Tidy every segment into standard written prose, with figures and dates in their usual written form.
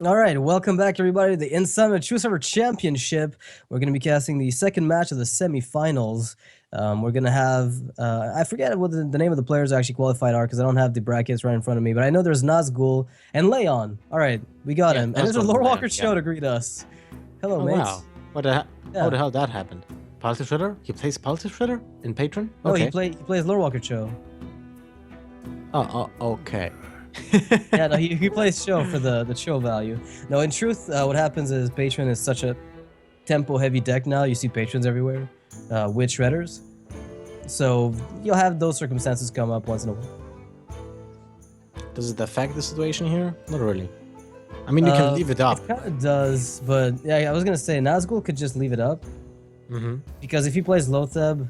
All right, welcome back, everybody, to the Insomnia Truesilver Championship. We're going to be casting the second match of the semifinals. We're going to have, I forget what the name of the players actually qualified are because I don't have the brackets right in front of me, but I know there's Nazgul and Laion. All right, we got him. And there's a Nazgul Lore and Walker Laion, show yeah. to greet us. Hello, Oh mates. wow. How Yeah. the hell that happened? Pulse Shredder? He plays Pulse Shredder in Patron? No, Okay. he plays Lore Walker show. Okay. Yeah, no, he plays show for the show value. No, in truth, what happens is Patron is such a tempo-heavy deck now. You see patrons everywhere with shredders. So you'll have those circumstances come up once in a while. Does it affect the situation here? Not really. I mean, you can leave it up. It kind of does, but yeah, I was gonna say Nazgul could just leave it up. Because if he plays Lotheb,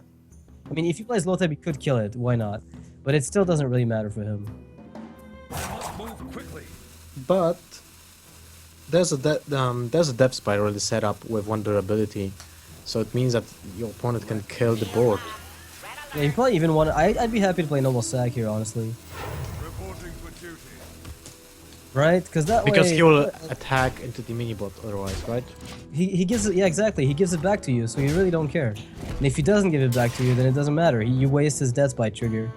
I mean, if he plays Lotheb, he could kill it. Why not? But it still doesn't really matter for him. Move quickly. But there's a depth spike already set up with one durability, so it means that your opponent can kill the board. Yeah, you probably even want. I'd be happy to play Noble Sack here, honestly. Reporting for duty. Right? Because that Because way he will attack into the mini bot otherwise, right? he gives it. Yeah, exactly. He gives it back to you, so you really don't care. And if he doesn't give it back to you, then it doesn't matter. You waste his Death Bite trigger.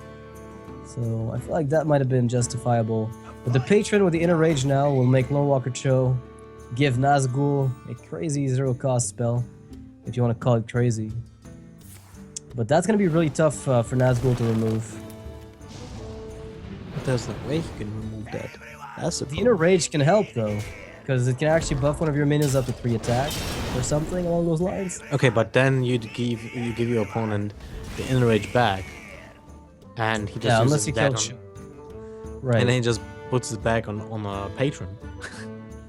So I feel like that might have been justifiable. But the patron with the inner rage now will make Lone Walker Cho give Nazgul a crazy zero-cost spell, if you want to call it crazy. But that's going to be really tough for Nazgul to remove. But there's no way he can remove that. That's The inner rage can help though, because it can actually buff one of your minions up to 3 attack or something along those lines. Okay, but then you give your opponent the inner rage back, and he just Unless uses you that kill on, Right. and then he just puts it back on a patron.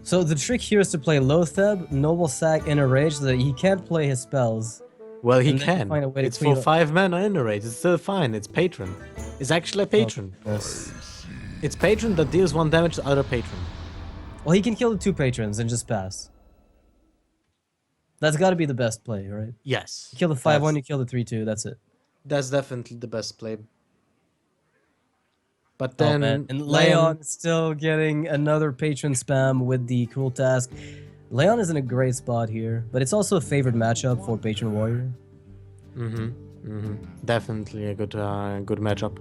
So the trick here is to play Lotheb, Noble Sack, Inner Rage, so that he can't play his spells. Well, he And then you can. find a way to It's clean for up. 5 mana inner rage. It's still fine. It's patron. It's actually a patron. Yes. It's patron that deals 1 damage to other patron. Well, he can kill the 2 patrons and just pass. That's got to be the best play, right? Yes. You kill the 5-1, you kill the 3-2, that's it. That's definitely the best play. But Oh, then man. And Laion still getting another patron spam with the Cruel Task. Laion is in a great spot here, but it's also a favored matchup for Patron Warrior. Definitely a good matchup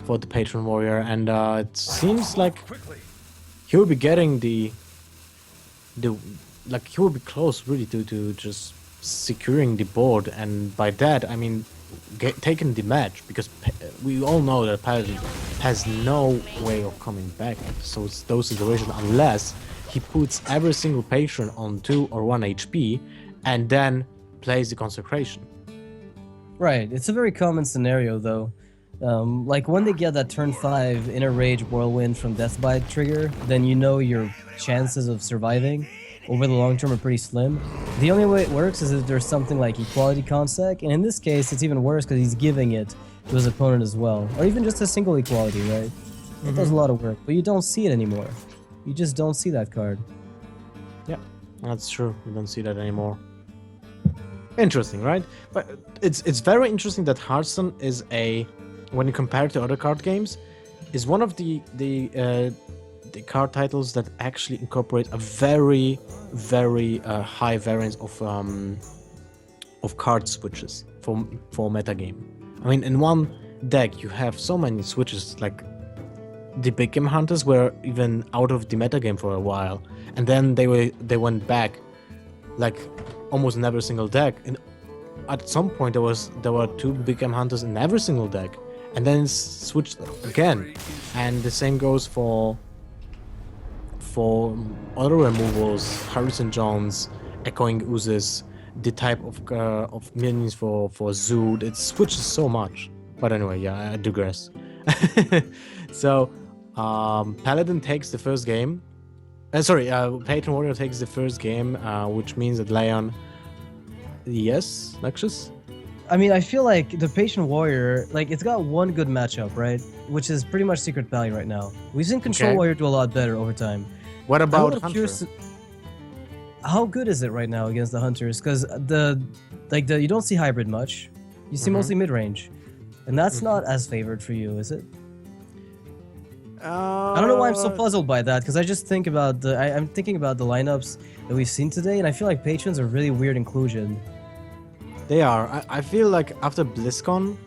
for the patron warrior, and it seems like Quickly. he'll be getting he will be close really to just securing the board, and by that I mean taking the match, because we all know that Paladin has no way of coming back. So it's those situations unless he puts every single patron on 2 or 1 HP and then plays the consecration. Right, it's a very common scenario though. Like when they get that turn 5 Inner Rage Whirlwind from Deathbite trigger, then you know your chances of surviving over the long term are pretty slim. The only way it works is if there's something like Equality Consec, and in this case it's even worse because he's giving it to his opponent as well. Or even just a single Equality, right? That does a lot of work, but you don't see it anymore. You just don't see that card. Yeah, that's true. We don't see that anymore. Interesting, right? But it's very interesting that Hearthstone is when you compare it to other card games, is one of the card titles that actually incorporate a very high variance of card switches for metagame. I mean, in one deck you have so many switches, like the big game hunters were even out of the metagame for a while, and then they went back, like almost in every single deck. And at some point there were 2 big game hunters in every single deck, and then it's switched again. And the same goes for other removals, Harrison Jones, Echoing Oozes, the type of minions for Zood. It switches so much. But anyway, yeah, I digress. So Paladin takes the first game. Patron Warrior takes the first game, which means that Laion. Yes, Lexus? I mean, I feel like the Patient Warrior, like, it's got one good matchup, right? Which is pretty much Secret Valley right now. We've seen Control Okay. Warrior do a lot better over time. What I'm a about little Hunter? curious how good is it right now against the Hunters? Because you don't see hybrid much. You see mostly mid-range. And that's not as favored for you, is it? I don't know why I'm so puzzled by that, because I just think about I'm thinking about the lineups that we've seen today, and I feel like patrons are really weird inclusion. They are. I feel like after BlizzCon,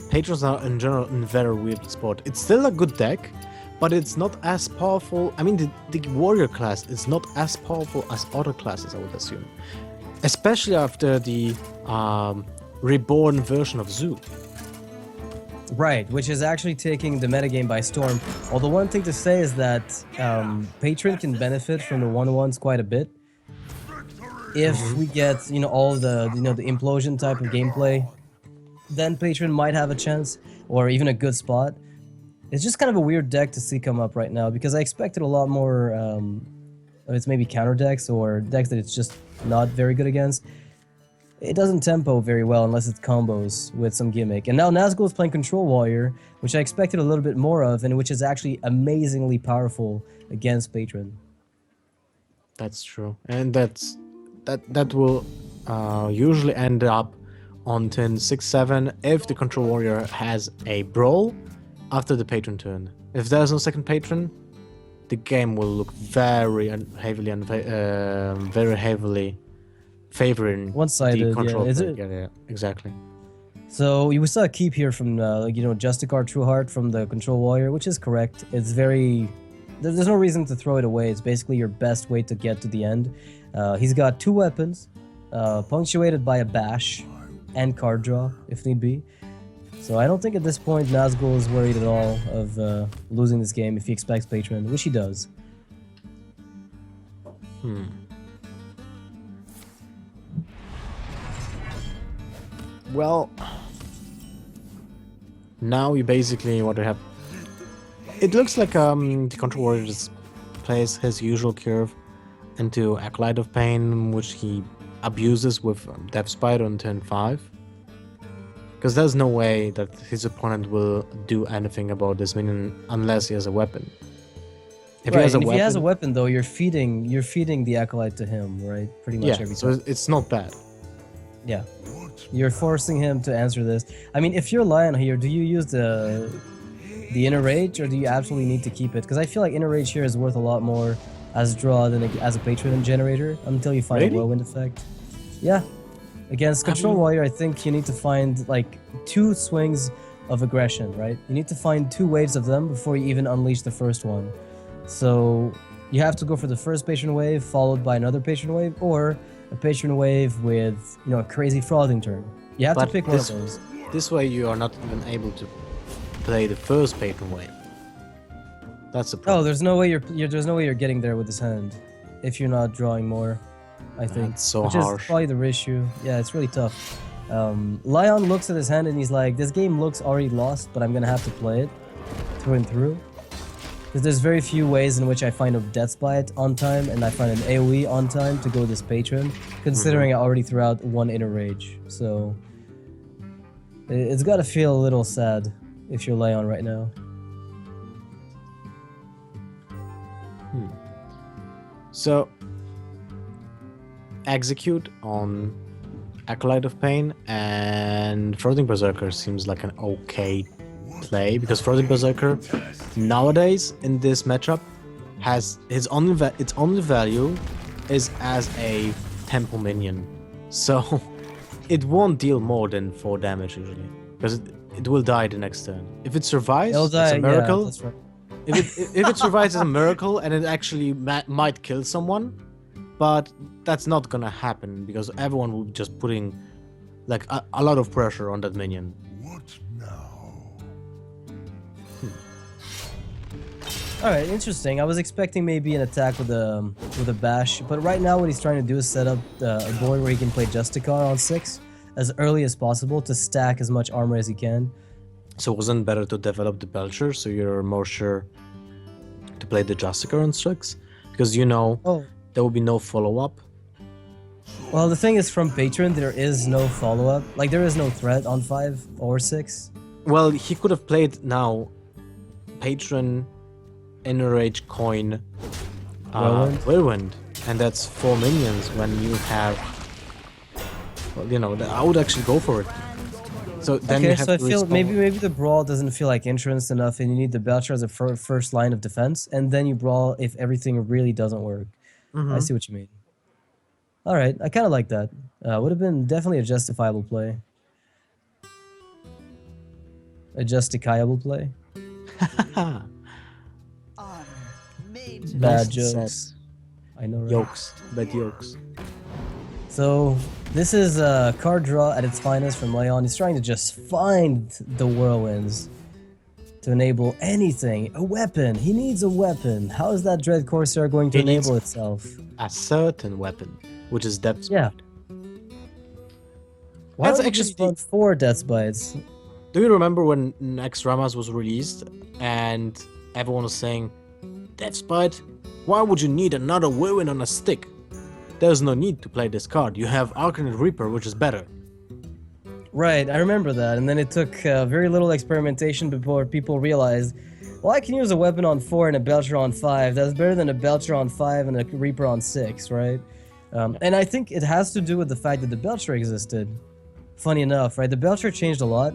patrons are in general in a very weird spot. It's still a good deck, but it's not as powerful. I mean, the warrior class is not as powerful as other classes, I would assume. Especially after the reborn version of Zoo. Right, which is actually taking the metagame by storm. Although one thing to say is that Patron can benefit from the 1-1s quite a bit. If we get, you know, all the, you know, the implosion type of gameplay, then Patron might have a chance, or even a good spot. It's just kind of a weird deck to see come up right now, because I expected a lot more, it's maybe counter decks, or decks that it's just not very good against. It doesn't tempo very well unless it's combos with some gimmick. And now Nazgul is playing Control Warrior, which I expected a little bit more of, and which is actually amazingly powerful against Patron. That's true, and that will usually end up on turn 6-7 if the Control Warrior has a brawl after the Patron turn. If there's no second Patron, the game will look very heavily favoring One-sided, the control yeah. play. Yeah, exactly. So we saw a keep here from, you know, Justicar Trueheart from the Control Warrior, which is correct. It's very... There's no reason to throw it away. It's basically your best way to get to the end. He's got 2 weapons, punctuated by a bash and card draw, if need be. So I don't think at this point Nazgul is worried at all of losing this game if he expects Patron, which he does. Well, now you basically what you have. It looks like the Control Warrior just plays his usual curve into Acolyte of Pain, which he abuses with Death Spider on turn 5. Because there's no way that his opponent will do anything about this minion unless he has a weapon. If Right, and if he has a weapon though, you're feeding the Acolyte to him, right? Pretty much every time. so it's not bad. Yeah. You're forcing him to answer this. I mean, if you're Laion here, do you use the Inner Rage, or do you absolutely need to keep it? Because I feel like Inner Rage here is worth a lot more as a draw than as a Patron generator until you find a Whirlwind effect. Yeah. Against Control Warrior, I think you need to find like 2 swings of aggression, right? You need to find 2 waves of them before you even unleash the first one. So you have to go for the first Patron wave followed by another Patron wave, or a Patron wave with, you know, a crazy frothing turn. You have to pick one of those. This way you are not even able to play the first Patron wave. That's the problem. Oh, there's no way you're getting there with this hand if you're not drawing more, I think. That's so which harsh. is probably the issue. Yeah, it's really tough. Laion looks at his hand and he's like, this game looks already lost, but I'm gonna have to play it through and through. Because there's very few ways in which I find a Death Bite on time, and I find an AoE on time to go this Patron, considering I already threw out 1 Inner Rage. So it's gotta feel a little sad if you're Laion right now. So execute on Acolyte of Pain, and Frothing Berserker seems like an okay play, because Frothing Berserker nowadays in this matchup has its only value is as a tempo minion, so it won't deal more than 4 damage usually, because it will die the next turn. If it survives, it's a miracle. Yeah, that's right. If it survives, it's a miracle, and it actually might kill someone, but that's not gonna happen because everyone will be just putting like a lot of pressure on that minion. What now? All right, interesting. I was expecting maybe an attack with a bash, but right now what he's trying to do is set up a board where he can play Justicar on 6 as early as possible to stack as much armor as he can. So wasn't it better to develop the Belcher so you're more sure to play the Justicar on 6? Because you know there will be no follow-up. Well, the thing is, from Patron, there is no follow-up. Like, there is no threat on 5 or 6. Well, he could have played now Patron, Inner Rage, Coin, Whirlwind, and that's 4 minions when you have... Well, you know, I would actually go for it. So then you Okay, have so I to feel respawn. maybe the brawl doesn't feel like entrance enough, and you need the Belcher as a first line of defense, and then you brawl if everything really doesn't work. I see what you mean. All right, I kind of like that. Would have been definitely a justifiable play. A justifiable play. Bad Nice and jokes. I know, right? Yokes, bad yokes. So this is a card draw at its finest from Laion. He's trying to just find the whirlwinds to enable anything. A weapon. He needs a weapon. How is that Dread Corsair going to He needs- enable itself? A certain weapon, which is Depth Yeah. Spite. Why That's don't you actually just run 4 Death Bites? Do you remember when Next Ramas was released and everyone was saying, Death Spite? Why would you need another whirlwind on a stick? There's no need to play this card. You have Arcanid Reaper, which is better. Right, I remember that. And then it took very little experimentation before people realized, well, I can use a weapon on 4 and a Belcher on 5. That's better than a Belcher on 5 and a Reaper on 6, right? And I think it has to do with the fact that the Belcher existed. Funny enough, right? The Belcher changed a lot.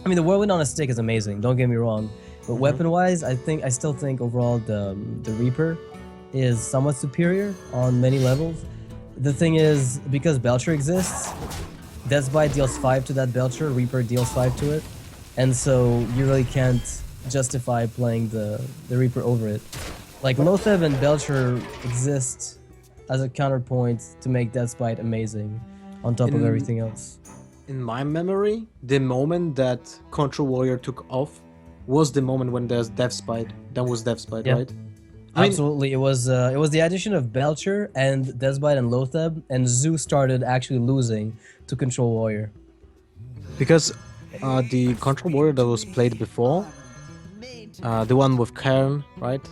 I mean, the Whirlwind on a stick is amazing, don't get me wrong. But weapon-wise, I still think overall the Reaper is somewhat superior on many levels. The thing is, because Belcher exists, Deathbite deals 5 to that Belcher, Reaper deals 5 to it, and so you really can't justify playing the Reaper over it. Like, Lotheb and Belcher exist as a counterpoint to make Deathbite amazing, on top of everything else. In my memory, the moment that Control Warrior took off was the moment when there's Death Spite. That was Death Spite, Yeah. right? I mean- Absolutely, it was the addition of Belcher and Deathbite and Lotheb, and Zoo started actually losing to Control Warrior. Because the Control Warrior that was played before, the one with Kern, right?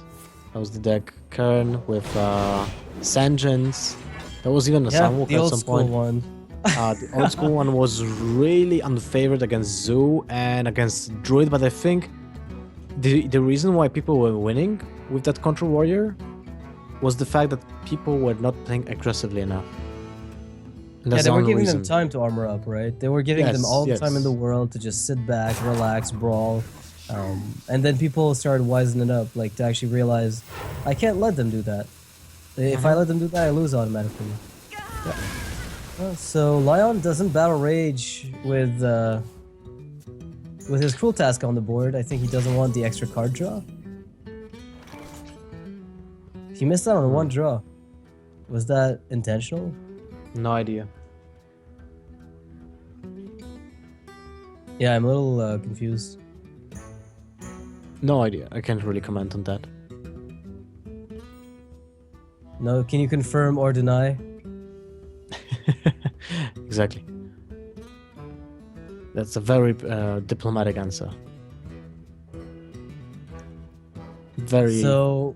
That was the deck Kern with Sanjins. There was even a Yeah, Sunwalk the at old some school point. one. The old school one was really unfavored against Zoo and against Druid, but I think the reason why people were winning with that Control Warrior was the fact that people were not playing aggressively enough. And Yeah, that's they the were only giving them reason. time to armor up, right? They were giving them Yes, all the yes. time in the world to just sit back, relax, brawl. And then people started wisening up, like to actually realize, I can't let them do that. If I let them do that, I lose automatically. So Laion doesn't battle rage with his cruel task on the board. I think he doesn't want the extra card draw. He missed out on one draw. Was that intentional? No idea. Yeah, I'm a little confused. No idea. I can't really comment on that. No, can you confirm or deny? Exactly. That's a very diplomatic answer. Very. So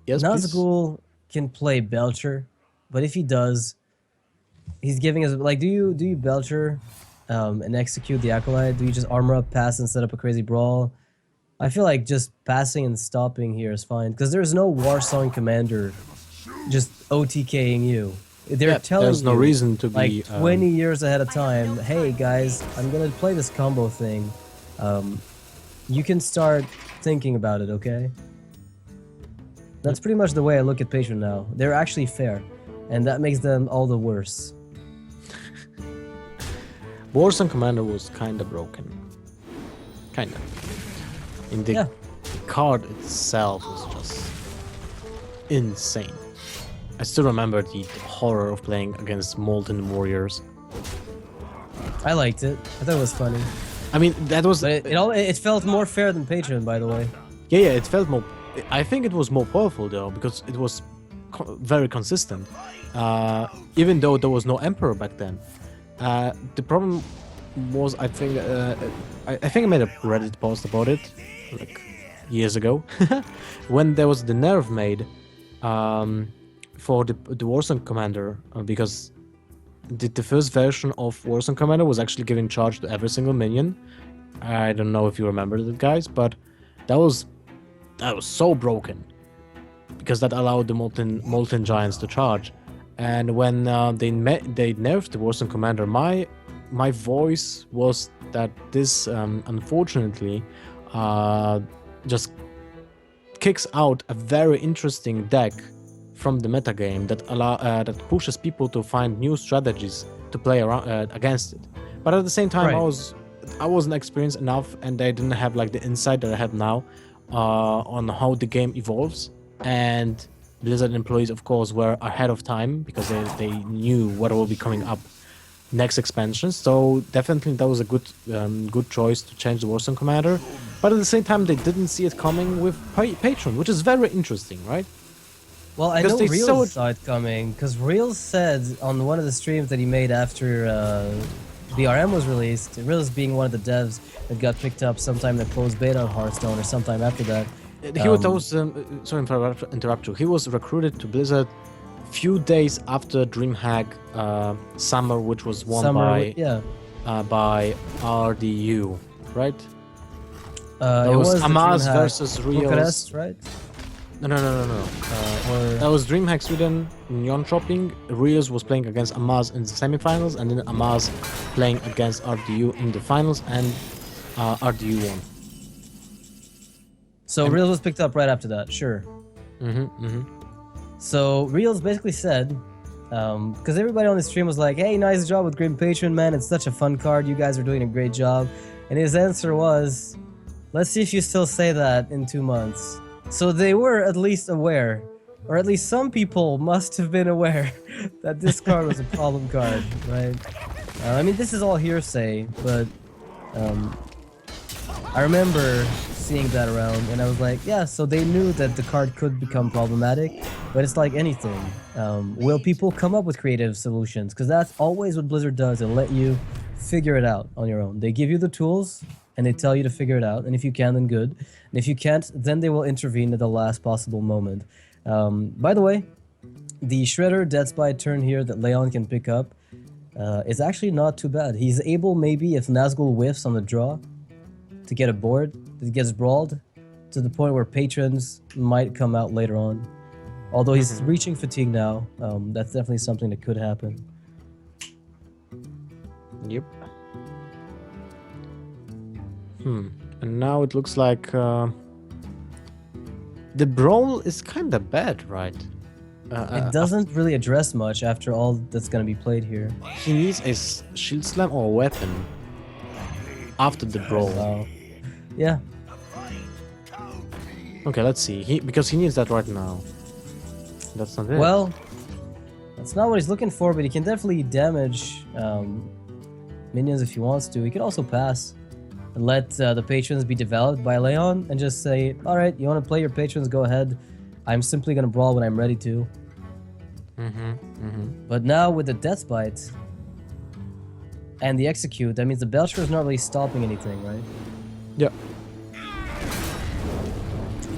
Yes, please. Nazgul can play Belcher, but if he does, he's giving us like, do you Belcher and execute the Acolyte? Do you just armor up, pass, and set up a crazy brawl? I feel like just passing and stopping here is fine because there's no Warsong commander just OTKing you. They're Yeah, telling there's no you, reason to like be 20 years ahead of time. Hey guys, I'm gonna play this combo thing. You can start thinking about it, okay? That's pretty much the way I look at Patreon now. They're actually fair, and that makes them all the worse. Warsong Commander was kinda broken. Kinda. In the, Yeah. the card itself was just insane. I still remember the horror of playing against Molten Warriors. I liked it. I thought it was funny. I mean, that was... But it felt more fair than Patreon, by the way. Yeah, it felt more... I think it was more powerful, though, because it was very consistent. Even though there was no Emperor back then. The problem was, I think... I think I made a Reddit post about it, like, years ago. When there was the nerf made for the Warsong Commander, because the first version of Warsong Commander was actually giving charge to every single minion. I don't know if you remember that, guys, but that was so broken because that allowed the molten giants to charge. And when they nerfed the Warsong Commander, my my voice was that this unfortunately just kicks out a very interesting deck from the metagame that pushes people to find new strategies to play around against it. But at the same time, Right. I wasn't experienced enough, and I didn't have like the insight that I have now on how the game evolves. And Blizzard employees, of course, were ahead of time because they knew what will be coming up next expansion. So definitely that was a good choice to change the Warzone commander. But at the same time, they didn't see it coming with Patron, which is very interesting, right? Well, I Because know they Reels saw it- saw it coming, because Reels said on one of the streams that he made after BRM was released, Reels being one of the devs that got picked up sometime in the closed beta on Hearthstone or sometime after that. He was sorry if I interrupt you. He was recruited to Blizzard few days after DreamHack Summer, which was won by RDU, right? That It was was the Amaz DreamHack versus Reels. Bucharest, right? No. Or That was DreamHack Sweden Neon Shopping. Reels was playing against Amaz in the semifinals, and then Amaz playing against RDU in the finals, and RDU won. so Reels was picked up right after that, sure. So Reels basically said, because everybody on the stream was like, "Hey, nice job with Grim Patron, man. It's such a fun card. You guys are doing a great job." And his answer was, "Let's see if you still say that in 2 months." So they were at least aware, or at least some people must have been aware that this card was a problem card, right? I mean, this is all hearsay, but I remember seeing that around, and I was like, yeah, so they knew that the card could become problematic, but it's like anything. Will people come up with creative solutions? Because that's always what Blizzard does. They'll let you figure it out on your own. They give you the tools, and they tell you to figure it out, and if you can, then good. And if you can't, then they will intervene at the last possible moment. By the way, the Shredder Death Spy turn here that Laion can pick up is actually not too bad. He's able, maybe, if Nazgul whiffs on the draw, to get a board that gets brawled to the point where patrons might come out later on. Although he's reaching fatigue now, that's definitely something that could happen. Yep. And now it looks like the brawl is kind of bad, right? It doesn't really address much after all that's going to be played here. He needs a shield slam or a weapon after the brawl. Wow. Yeah. Okay, let's see. Because he needs that right now. That's not it. Well, that's not what he's looking for, but he can definitely damage minions if he wants to. He could also pass and let the patrons be developed by Laion and just say, alright, you want to play your patrons, go ahead. I'm simply going to brawl when I'm ready to. But now with the Death Bite and the Execute, that means the Belcher is not really stopping anything, right? Yep.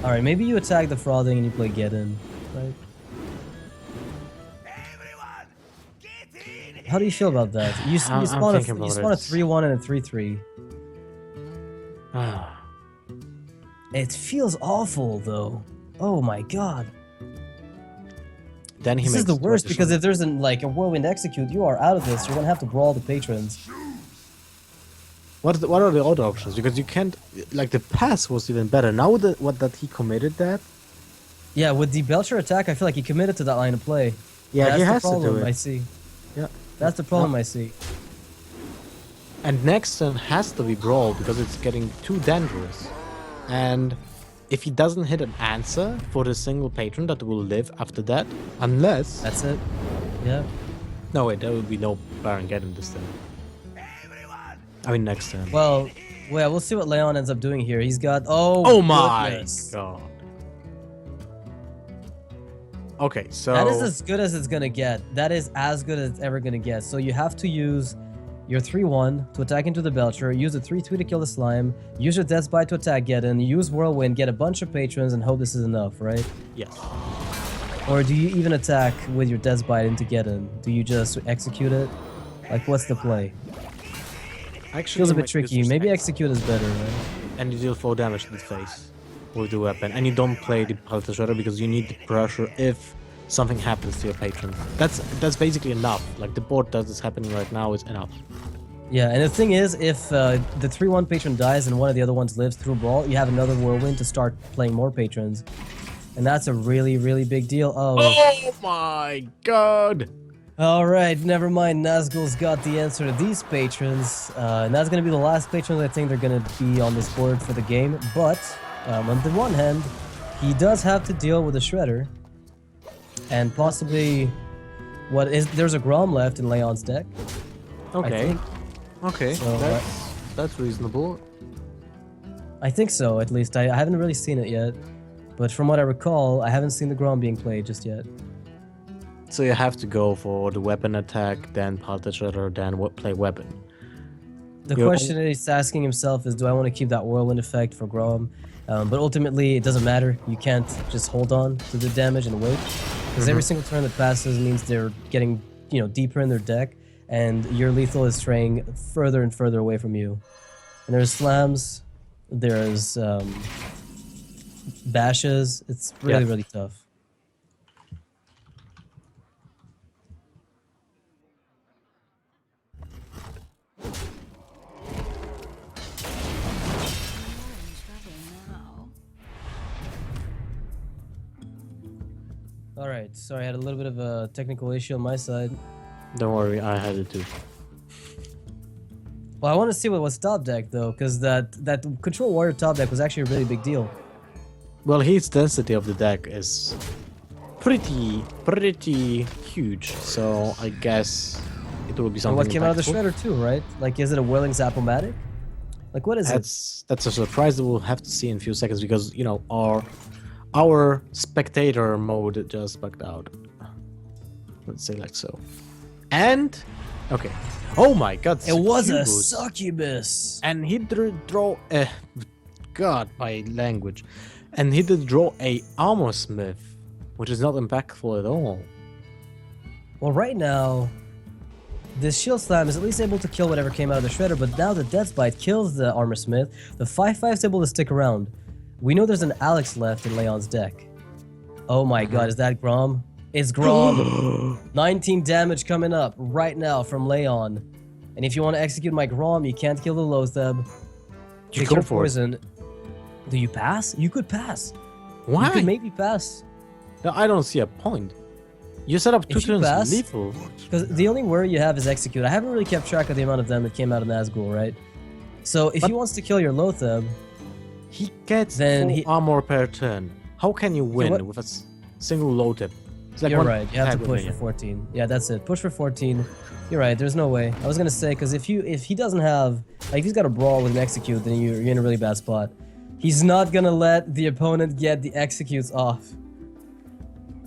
Alright, maybe you attack the Frothing and you play Get In, right? How do you feel about that? You spawn a 3-1 and a 3-3. It feels awful, though. Oh my god. Then This is the worst, because if there's like a Whirlwind Execute, you are out of this. You're gonna have to brawl the patrons. What are the other options? Because you can't, like, the pass was even better. Now that he committed that. Yeah, with the Belcher attack, I feel like he committed to that line of play. Yeah, that's he has the problem to do it. I see. Yeah. That's the problem I see. And next turn has to be brawl because it's getting too dangerous. And if he doesn't hit an answer for the single patron that will live after that, unless... That's it. Yeah. No, wait, there will be no Baron Geddon this turn. I mean, next turn. Well, we'll see what Laion ends up doing here. He's got... Oh my goodness. god. Okay, so... That is as good as it's gonna get. That is as good as it's ever gonna get. So you have to use your 3-1 to attack into the Belcher, use a 3-2 to kill the Slime, use your Death Bite to attack Geddon, use Whirlwind, get a bunch of patrons, and hope this is enough, right? Yes. Or do you even attack with your Death Bite into Geddon? Do you just execute it? Like, what's the play? Actually, Feels a bit make tricky. this Maybe X, execute is better, right? and you deal 4 damage to the face with the weapon. And you don't play the Pulse Shredder because you need the pressure if something happens to your patron. That's basically enough. Like, the board that is happening right now is enough. Yeah, and the thing is, if the 3-1 patron dies and one of the other ones lives through brawl, you have another whirlwind to start playing more patrons. And that's a really, really big deal. Oh my god! Alright, never mind. Nazgul's got the answer to these patrons. And that's going to be the last patrons I think they're going to be on this board for the game. But, on the one hand, he does have to deal with a Shredder. And possibly... there's a Grom left in Laion's deck. Okay. Okay, So, that's reasonable. I think so, at least. I haven't really seen it yet. But from what I recall, I haven't seen the Grom being played just yet. So you have to go for the weapon attack, then Palta Shredder, then play weapon. The question he's asking himself is, do I want to keep that whirlwind effect for Grom? But ultimately, it doesn't matter. You can't just hold on to the damage and wait. Because every single turn that passes means they're getting, deeper in their deck. And your lethal is straying further and further away from you. And there's slams. There's bashes. It's really, really tough. Alright, sorry, I had a little bit of a technical issue on my side. Don't worry, I had it too. Well, I want to see what's top deck though, because that Control Warrior top deck was actually a really big deal. Well, his density of the deck is pretty huge, so I guess it will be And something. what came out of the impactful. Shredder too, right? Like, is it a Whirling Zap-O-Matic? Like, what is it? That's a surprise that we'll have to see in a few seconds because our spectator mode just bugged out. Let's say like so. And okay. Oh my god, It was a succubus. succubus! And he did draw a god, my language. And he did draw a armor smith, which is not impactful at all. Well, right now, this Shield Slam is at least able to kill whatever came out of the Shredder, but now the Death Bite kills the Armor Smith. The 5/5 is able to stick around. We know there's an Alex left in Laion's deck. Oh my god, is that Grom? It's Grom! 19 damage coming up right now from Laion. And if you want to execute my Grom, you can't kill the Lotheb. You Take go your for it. poison. Do you pass? You could pass. Why? You could maybe pass. No, I don't see a point. You set up two If you turns pass- lethal. Because the only worry you have is execute. I haven't really kept track of the amount of them that came out of Nazgul, right? So if he wants to kill your Lotheb, He gets Then full he- armor per turn. How can you win what- with a single low tip? It's like you're one right. You have to attack push with for me. 14. Yeah, that's it. Push for 14. You're right. There's no way. I was gonna say because if he doesn't have like if he's got a brawl with an execute, then you're in a really bad spot. He's not gonna let the opponent get the executes off.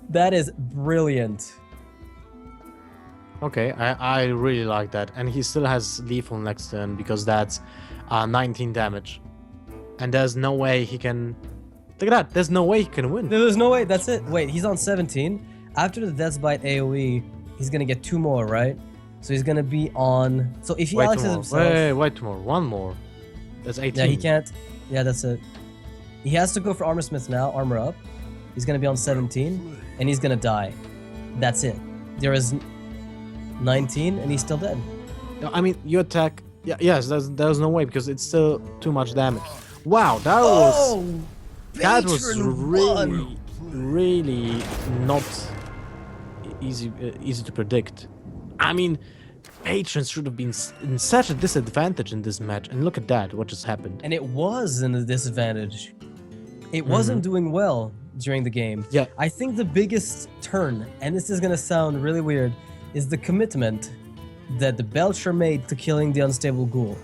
That is brilliant. Okay, I really like that. And he still has lethal next turn because that's 19 damage. And there's no way he can... Look at that, there's no way he can win. There's no way. That's it. Wait, he's on 17. After the Death's Bite AoE, he's gonna get 2 more, right? So he's gonna be on... So if he Wait Alexes more. himself... Wait more. One more. That's 18. Yeah, he can't... Yeah, that's it. He has to go for Armor Smith now, armor up. He's gonna be on 17, and he's gonna die. That's it. There is 19, and he's still dead. No, I mean, you attack... Yeah, yes, there's no way because it's still too much damage. Wow, that was really not easy to predict. I mean, patrons should have been in such a disadvantage in this match, and look at that, what just happened. And it was in a disadvantage. It wasn't doing well during the game. Yeah. I think the biggest turn, and this is gonna sound really weird, is the commitment that the Belcher made to killing the Unstable Ghoul.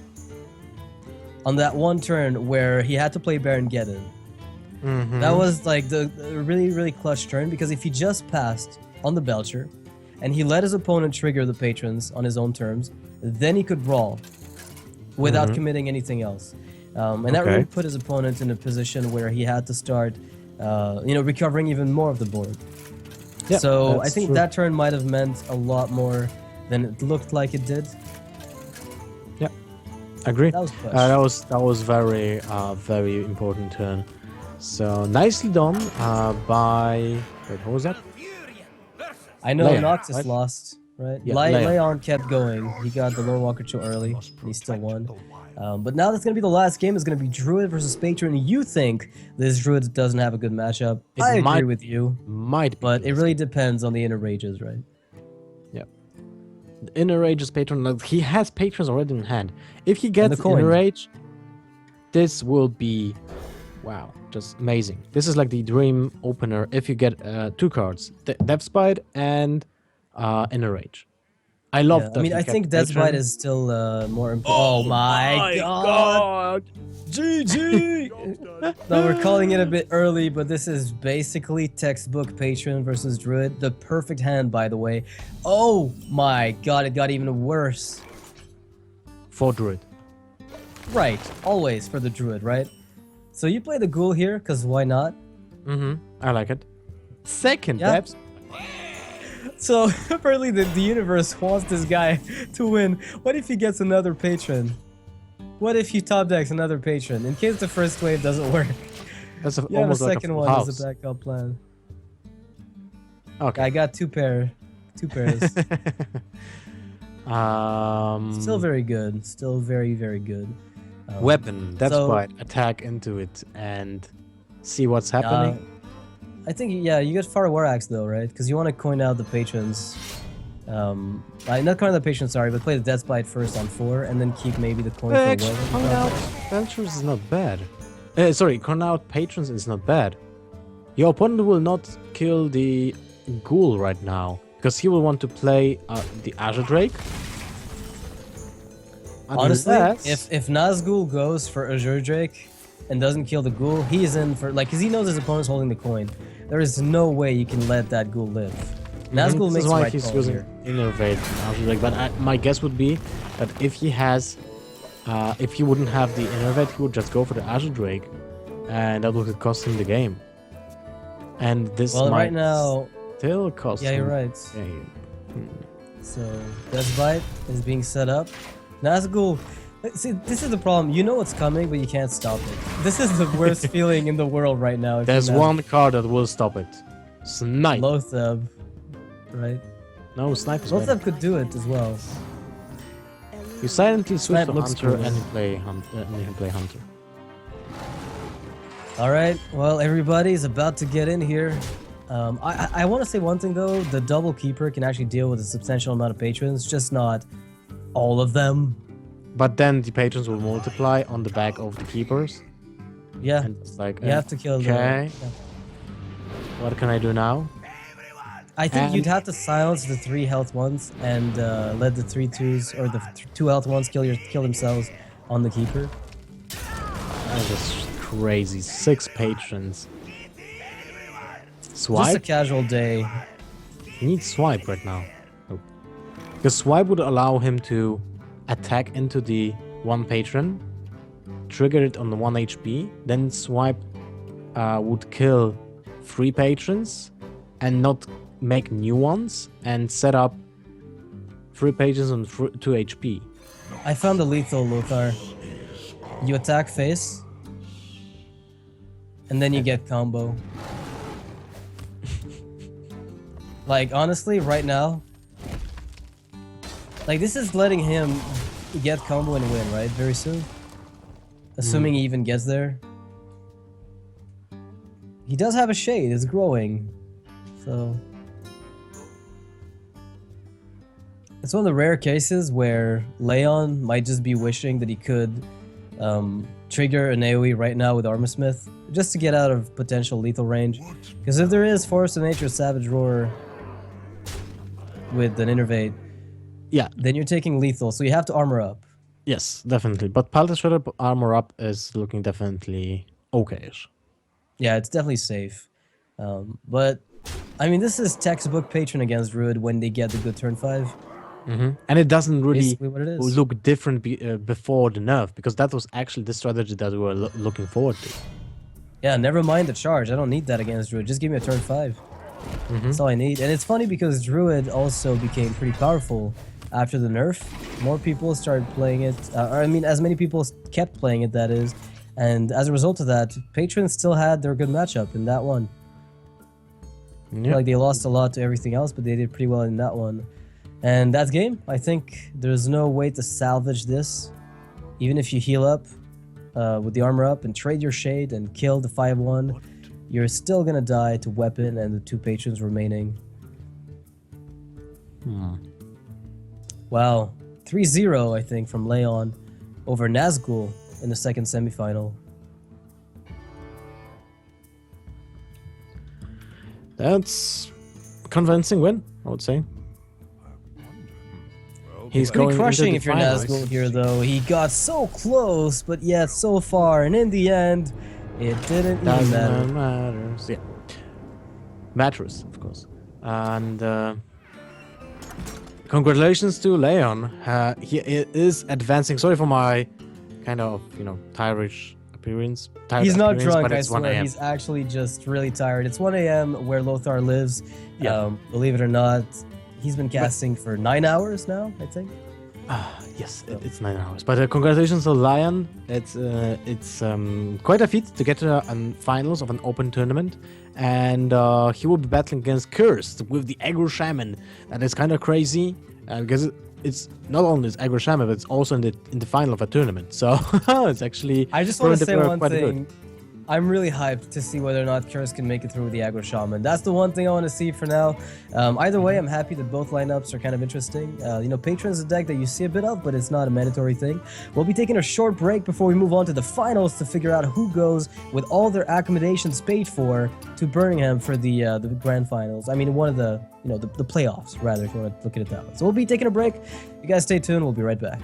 On that one turn where he had to play Baron Geddon. That was like the really, really clutch turn, because if he just passed on the Belcher, and he let his opponent trigger the patrons on his own terms, then he could brawl without committing anything else. And that really put his opponent in a position where he had to start, recovering even more of the board. Yeah, so I that's think true. that turn might have meant a lot more than it looked like it did. Yeah, agree. That was push. That was very very important turn. So nicely done by... Wait, what was that? I know Laion, Noxus right? lost. right? Yeah, Laion. Laion kept going. He got the Lone Walker too early, and he still won. But now that's going to be the last game. It's going to be Druid versus Patron. You think this Druid doesn't have a good matchup. It I agree might- with you, Might be. but it really depends on the inner rages, right? Yeah. The inner rage is patron. Like, he has patrons already in hand. If he gets the coin. inner rage, this will be, wow, just amazing. This is like the dream opener if you get 2 cards, Death Bite and inner rage. I love that. I mean, he I kept think Death Bite patron. is still more important. Oh my god! GG! No, we're calling it a bit early, but this is basically textbook Patron versus Druid. The perfect hand, by the way. Oh my god, it got even worse. For Druid. Right, always for the Druid, right? So you play the Ghoul here, because why not? I like it. Second, Yeah. Babs. So apparently the universe wants this guy to win. What if he gets another patron? What if he top decks another patron in case the first wave doesn't work? That's Yeah, the almost like a second full one house. is a backup plan. Okay. I got two pairs. Still very good. Still very, very good. Weapon, Death so- Bite, attack into it and see what's happening. I think, yeah, you get Far War Axe though, right? Because you want to coin out the patrons. Not coin out the patrons, sorry, but play the Death Bite first on 4 and then keep maybe the coin for Actually, coin out Vultures is not bad. Sorry, coin out Patrons is not bad. Your opponent will not kill the Ghoul right now because he will want to play the Azure Drake. Honestly, Unless- if Nazgul goes for Azure Drake and doesn't kill the Ghoul, he's in for, like, because he knows his opponent's holding the coin. There is no way you can let that Ghoul live. Nazgul this makes is the why right he's call using here. Innervate Azure Drake, but my guess would be that if he has, if he wouldn't have the Innervate, he would just go for the Azure Drake, and that would cost him the game. And this Well, might right now, still cost yeah, him you're right. the game. So Death Bite is being set up. Nazgul, see, this is the problem. You know what's coming, but you can't stop it. This is the worst feeling in the world right now. if There's you're Nazgul. one card that will stop it. Snipe. Lotheb, right? No, Snipe is better. Lotheb could do it as well. You silently switch Snipe to looks Hunter cool. and you play Hunter. All right, well, everybody's about to get in here. I want to say one thing though. The double keeper can actually deal with a substantial amount of patrons, just not all of them. But then the patrons will multiply on the back of the keepers. Yeah, And it's like, you have to kill the. okay. Yeah. What can I do now? I think And- you'd have to silence the 3 health ones and let the 3/2s or the 2 health ones kill themselves on the keeper. That was crazy. 6 patrons. Just a Swipe? casual day. He needs swipe right now. Nope. Because swipe would allow him to attack into the 1 patron, trigger it on the 1 HP, then swipe would kill 3 patrons and not make new ones and set up 3 patrons on 2 HP. I found the lethal, Lothar. You attack face, and then you get combo. Like, honestly, right now, like, this is letting him get combo and win, right? Very soon. Assuming he even gets there. He does have a shade, it's growing. So... it's one of the rare cases where Laion might just be wishing that he could trigger an AoE right now with Armorsmith, just to get out of potential lethal range. Because if there is Force of Nature Savage Roar with an Innervate, Yeah, then you're taking lethal, so you have to armor up. yes, definitely. But Palette Shredder armor up is looking definitely okay-ish. Yeah, it's definitely safe. But, I mean, this is textbook Patron against Druid when they get the good turn 5. And it doesn't really Basically what it is. look different before the nerf, because that was actually the strategy that we were looking forward to. Yeah, never mind the charge. I don't need that against Druid. Just give me a turn 5. That's all I need. And it's funny because Druid also became pretty powerful after the nerf. More people started playing it. Or I mean, as many people kept playing it, that is. And as a result of that, Patrons still had their good matchup in that one. Yeah. Like, they lost a lot to everything else, but they did pretty well in that one. And that's game. I think there's no way to salvage this. Even if you heal up with the armor up and trade your shade and kill the 5-1, you're still gonna die to weapon and the 2 patrons remaining. Wow. 3-0, I think, from Laion over Nazgul in the second semifinal. That's a convincing win, I would say. He's Pretty going crushing into if the you're finals. Nazgul here, though. He got so close, but yet so far, and in the end, it didn't even matter. Doesn't matter. Yeah. Matters, of course. And congratulations to Laion. He is advancing. Sorry for my kind of, tired appearance. He's not appearance, drunk, but I it's 1 swear. a.m. He's actually just really tired. It's 1 a.m. where Lothar lives. Yeah. Believe it or not, he's been casting for 9 hours now, I think. Yes, it's 9 hours. But congratulations to Laion. It's quite a feat to get to finals of an open tournament, and he will be battling against Cursed with the Aggro Shaman. That is kind of crazy because it's not only is Aggro Shaman, but it's also in the final of a tournament. So it's actually. I just want to say one quite thing. good. I'm really hyped to see whether or not Curse can make it through with the Aggro Shaman. That's the one thing I want to see for now. Either way, I'm happy that both lineups are kind of interesting. Patron is a deck that you see a bit of, but it's not a mandatory thing. We'll be taking a short break before we move on to the finals to figure out who goes with all their accommodations paid for to Birmingham for the grand finals. I mean, one of the playoffs, rather, if you want to look at it that way. So we'll be taking a break. You guys stay tuned. We'll be right back.